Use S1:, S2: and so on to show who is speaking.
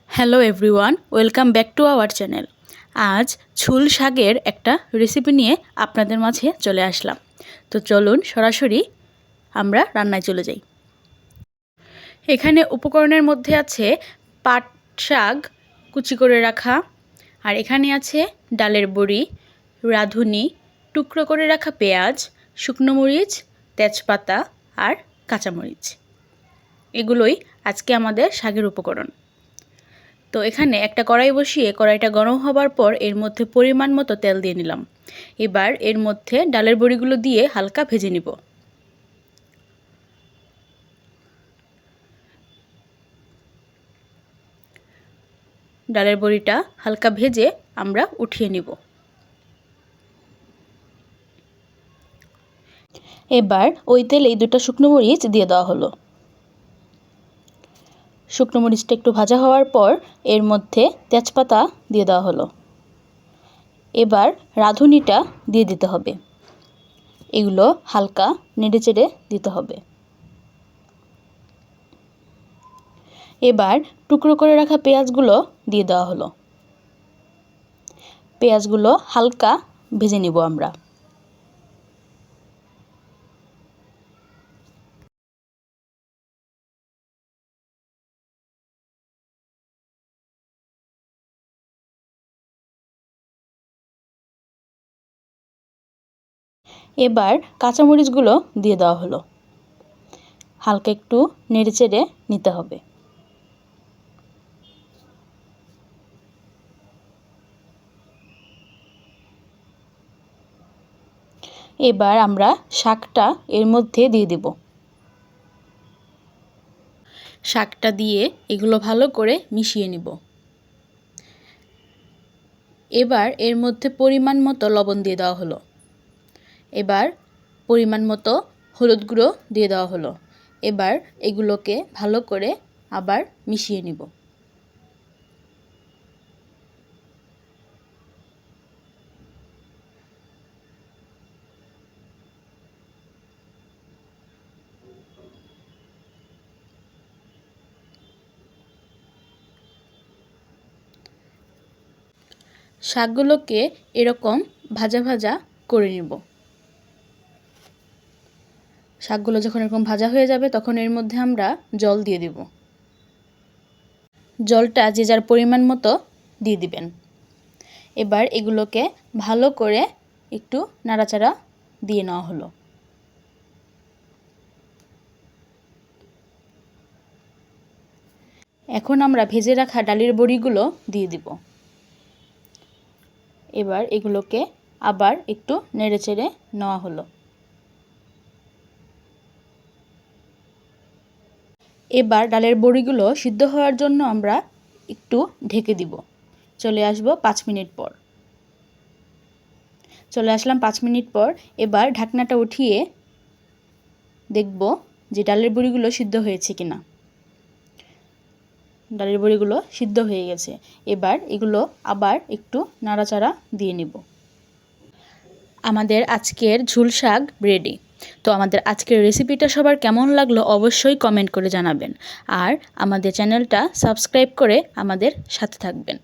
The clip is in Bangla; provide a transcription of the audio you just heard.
S1: Hello everyone, welcome back to our channel. আজ ঝুল শাকের একটা রেসিপি নিয়ে আপনাদের মাঝে চলে আসলাম। তো চলুন সরাসরি আমরা রান্নায় চলে যাই। এখানে উপকরণের মধ্যে আছে পাট শাক কুচি করে রাখা, আর এখানে আছে ডালের বড়ি, রাঁধুনি, টুকরো করে রাখা পেঁয়াজ, শুকনো মরিচ, তেজপাতা আর কাঁচামরিচ। এগুলোই আজকে আমাদের শাকের উপকরণ। তো এখানে একটা কড়াই বসিয়ে কড়াইটা গরম হবার পর এর মধ্যে পরিমাণ মতো তেল দিয়ে নিলাম। এবার এর মধ্যে ডালের বড়িগুলো দিয়ে হালকা ভেজে নিব। ডালের বড়িটা হালকা ভেজে আমরা উঠিয়ে নিব। এবার ওই তেলেই দুটো শুকনো মরিচ দিয়ে দেওয়া হলো। শুকনো মরিচটা একটু ভাজা হওয়ার পর এর মধ্যে তেজপাতা দিয়ে দেওয়া হলো। এবার রাঁধুনিটা দিয়ে দিতে হবে। এগুলো হালকা নেড়েচেড়ে দিতে হবে। এবার টুকরো করে রাখা পেঁয়াজগুলো দিয়ে দেওয়া হলো। পেঁয়াজগুলো হালকা ভেজে নিব আমরা। এবার কাঁচামরিচগুলো দিয়ে দেওয়া হলো। হালকা একটু নেড়েচেড়ে নিতে হবে। এবার আমরা শাকটা এর মধ্যে দিয়ে দেব। শাকটা দিয়ে এগুলো ভালো করে মিশিয়ে নিব। এবার এর মধ্যে পরিমাণ মতো লবণ দিয়ে দেওয়া হলো। এবার পরিমাণ মতো হলুদ গুঁড়ো দিয়ে দেওয়া হলো। এবার এগুলোকে ভালো করে আবার মিশিয়ে নিব। শাকগুলোকে এরকম ভাজা ভাজা করে নিব। শাকগুলো যখন এরকম ভাজা হয়ে যাবে তখন এর মধ্যে আমরা জল দিয়ে দিব। জলটা যে যার পরিমাণ মতো দিয়ে দিবেন। এবার এগুলোকে ভালো করে একটু নাড়াচাড়া দিয়ে নেওয়া হলো। এখন আমরা ভেজে রাখা ডালের বড়িগুলো দিয়ে দিব। এবার এগুলোকে আবার একটু নেড়েচেড়ে নেওয়া হলো। এবার ডালের বড়িগুলো সিদ্ধ হওয়ার জন্য আমরা একটু ঢেকে দিব। চলে আসব 5 মিনিট পর। চলে আসলাম 5 মিনিট পর। এবার ঢাকনাটা উঠিয়ে দেখব যে ডালের বড়িগুলো সিদ্ধ হয়েছে কিনা। ডালের বড়িগুলো সিদ্ধ হয়ে গেছে। এবার এগুলো আবার একটু নাড়াচাড়া দিয়ে নিব। আমাদের আজকের ঝুল শাক রেডি। তো আমাদের আজকের রেসিপিটা সবার কেমন লাগলো অবশ্যই কমেন্ট করে জানাবেন। আর আমাদের চ্যানেলটা সাবস্ক্রাইব করে আমাদের সাথে থাকবেন।